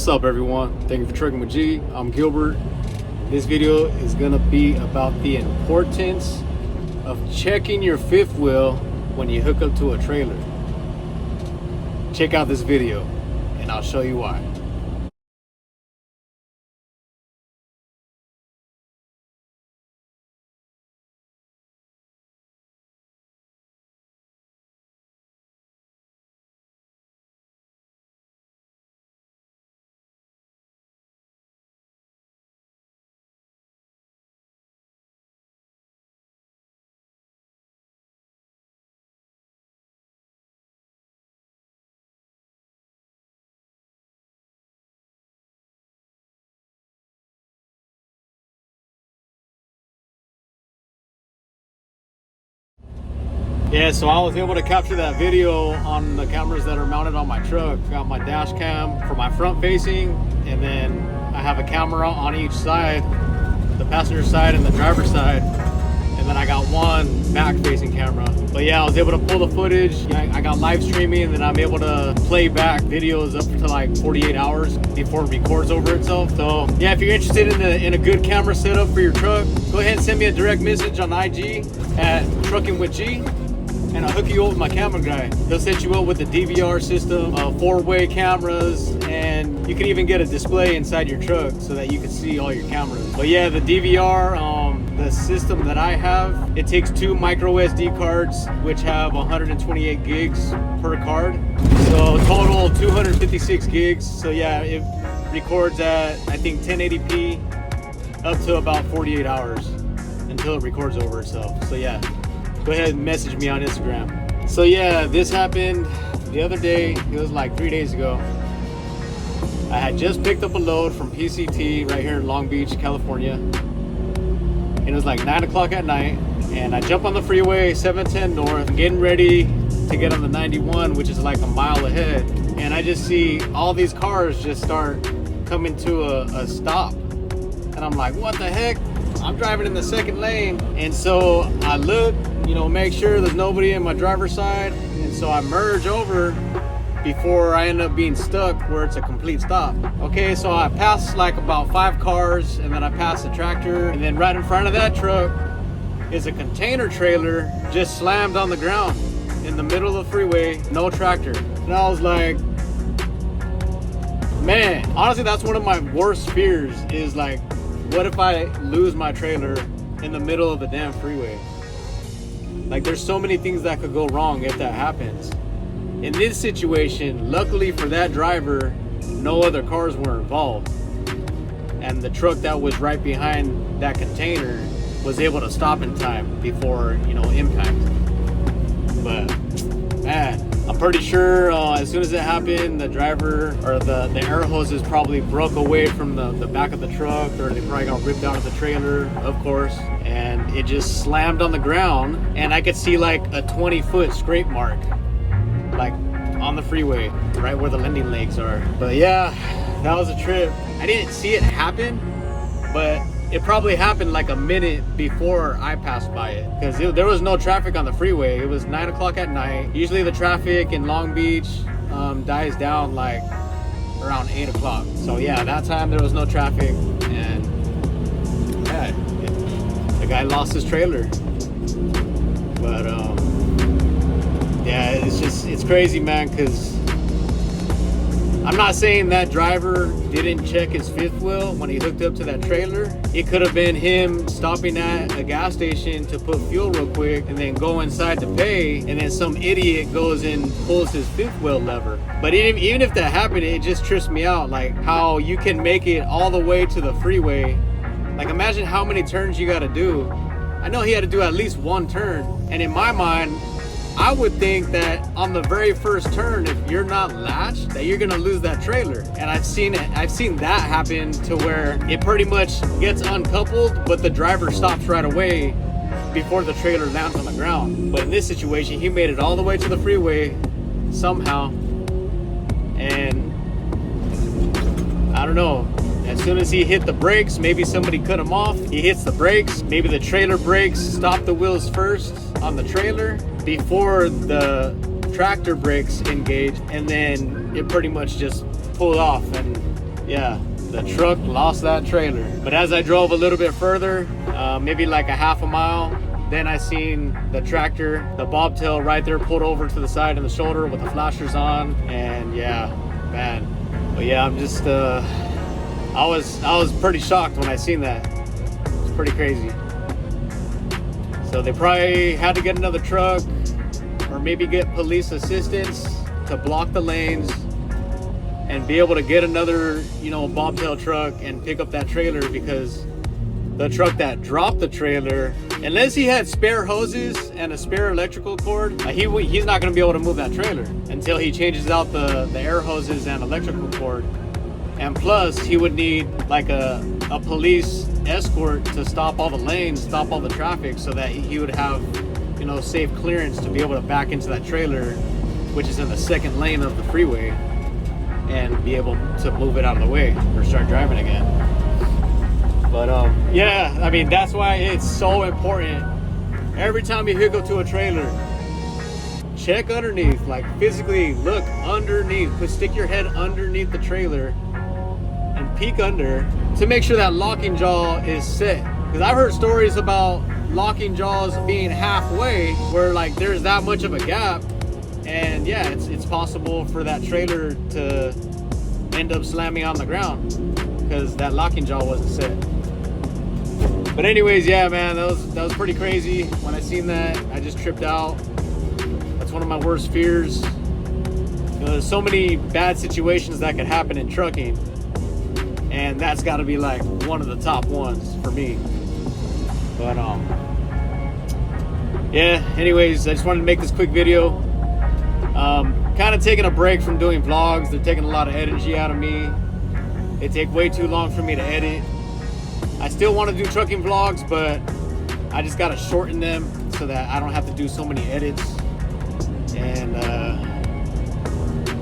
What's up, everyone? Thank you for trucking with G. I'm Gilbert. This video is gonna be about the importance of checking your fifth wheel when you hook up to a trailer. Check out this video and I'll show you why. Yeah, so I was able to capture that video on the cameras that are mounted on my truck. Got my dash cam for my front facing, and then I have a camera on each side, the passenger side and the driver's side, and then I got one back facing camera. But yeah, I was able to pull the footage. I got live streaming, and then I'm able to play back videos up to like 48 hours before it records over itself. So yeah, if you're interested in a good camera setup for your truck, go ahead and send me a direct message on IG at Trucking with G, and I'll hook you up with my camera guy. He'll set you up with the DVR system, 4-way cameras, and you can even get a display inside your truck so that you can see all your cameras. But yeah, the DVR, the system that I have, it takes 2 micro SD cards, which have 128 gigs per card. So total 256 gigs. So yeah, it records at, I think, 1080p up to about 48 hours until it records over itself. So yeah, go ahead and message me on Instagram. So yeah, this happened the other day. It was like 3 days ago. I had just picked up a load from PCT right here in Long Beach, California. And it was like 9 o'clock at night. And I jump on the freeway, 710 north. I'm getting ready to get on the 91, which is like a mile ahead. And I just see all these cars just start coming to a stop. And I'm like, what the heck? I'm driving in the second lane. And so I look, make sure there's nobody in my driver's side. And so I merge over before I end up being stuck where it's a complete stop. Okay, so I pass like about 5 cars, and then I pass a tractor, and then right in front of that truck is a container trailer just slammed on the ground in the middle of the freeway, no tractor. And I was like, man, honestly, that's one of my worst fears is like, what if I lose my trailer in the middle of the damn freeway? Like, there's so many things that could go wrong if that happens. In this situation, luckily for that driver, no other cars were involved. And the truck that was right behind that container was able to stop in time before, impact. But man, I'm pretty sure as soon as it happened, the driver or the air hoses probably broke away from the back of the truck, or they probably got ripped out of the trailer, of course, and it just slammed on the ground. And I could see like a 20-foot scrape mark, like on the freeway, right where the landing legs are. But yeah, that was a trip. I didn't see it happen, but it probably happened like a minute before I passed by it, because there was no traffic on the freeway. It was 9 o'clock at night. Usually the traffic in Long Beach dies down like around 8 o'clock. So yeah, that time there was no traffic, and yeah, the guy lost his trailer. But yeah, it's crazy, man, because I'm not saying that driver didn't check his fifth wheel when he hooked up to that trailer. It could have been him stopping at a gas station to put fuel real quick and then go inside to pay, and then some idiot goes and pulls his fifth wheel lever. But even if that happened, it just trips me out, like how you can make it all the way to the freeway. Like, imagine how many turns you got to do. I know he had to do at least one turn, and in my mind, I would think that on the very first turn, if you're not latched, that you're gonna lose that trailer. And I've seen that happen to where it pretty much gets uncoupled, but the driver stops right away before the trailer lands on the ground. But in this situation, he made it all the way to the freeway somehow. And I don't know, as soon as he hit the brakes, maybe somebody cut him off. He hits the brakes, maybe the trailer brakes stop the wheels first on the trailer before the tractor brakes engage, and then it pretty much just pulled off, and yeah, the truck lost that trailer. But as I drove a little bit further, maybe like a half a mile, then I seen the tractor, the bobtail right there, pulled over to the side and the shoulder with the flashers on. And yeah, man. But yeah, I'm just I was pretty shocked when I seen that. It's pretty crazy. So they probably had to get another truck, or maybe get police assistance to block the lanes and be able to get another, you know, bobtail truck and pick up that trailer, because the truck that dropped the trailer, unless he had spare hoses and a spare electrical cord, he's not going to be able to move that trailer until he changes out the air hoses and electrical cord. And plus, he would need like a police escort to stop all the lanes, stop all the traffic, so that he would have, you know, safe clearance to be able to back into that trailer, which is in the second lane of the freeway, and be able to move it out of the way or start driving again. But yeah, I mean, that's why it's so important. Every time you hook up to a trailer, check underneath, like physically look underneath, stick your head underneath the trailer and peek under to make sure that locking jaw is set. Because I've heard stories about locking jaws being halfway, where like there's that much of a gap, and yeah, it's possible for that trailer to end up slamming on the ground because that locking jaw wasn't set. But anyways, yeah, man, that was pretty crazy. When I seen that, I just tripped out. That's one of my worst fears. You know, there's so many bad situations that could happen in trucking, and that's got to be like one of the top ones for me. But yeah, anyways, I just wanted to make this quick video. Kind of taking a break from doing vlogs. They're taking a lot of energy out of me. They take way too long for me to edit. I still want to do trucking vlogs, but I just got to shorten them so that I don't have to do so many edits. And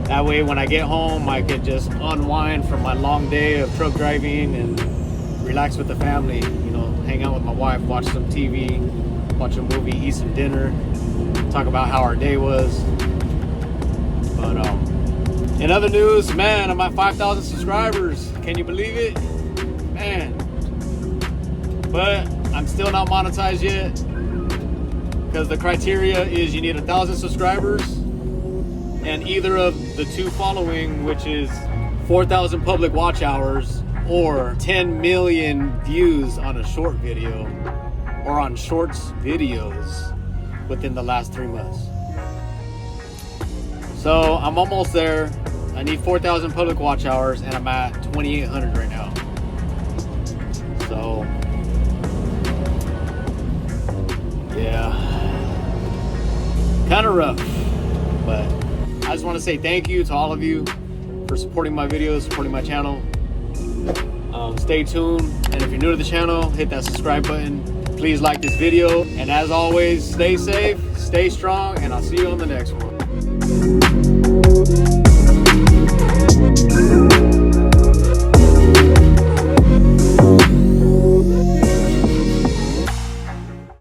that way when I get home, I can just unwind from my long day of truck driving and relax with the family, you know, hang out with my wife, watch some TV, watch a movie, eat some dinner, talk about how our day was. But in other news, man, I'm at 5,000 subscribers. Can you believe it? Man. But I'm still not monetized yet, because the criteria is you need 1,000 subscribers and either of the two following, which is 4,000 public watch hours or 10 million views on a short video or on shorts videos within the last 3 months. So I'm almost there. I need 4,000 public watch hours, and I'm at 2,800 right now. So yeah, kind of rough, but I just want to say thank you to all of you for supporting my videos, supporting my channel. Stay tuned, and if you're new to the channel, hit that subscribe button. Please like this video, and as always, stay safe, stay strong, and I'll see you on the next one.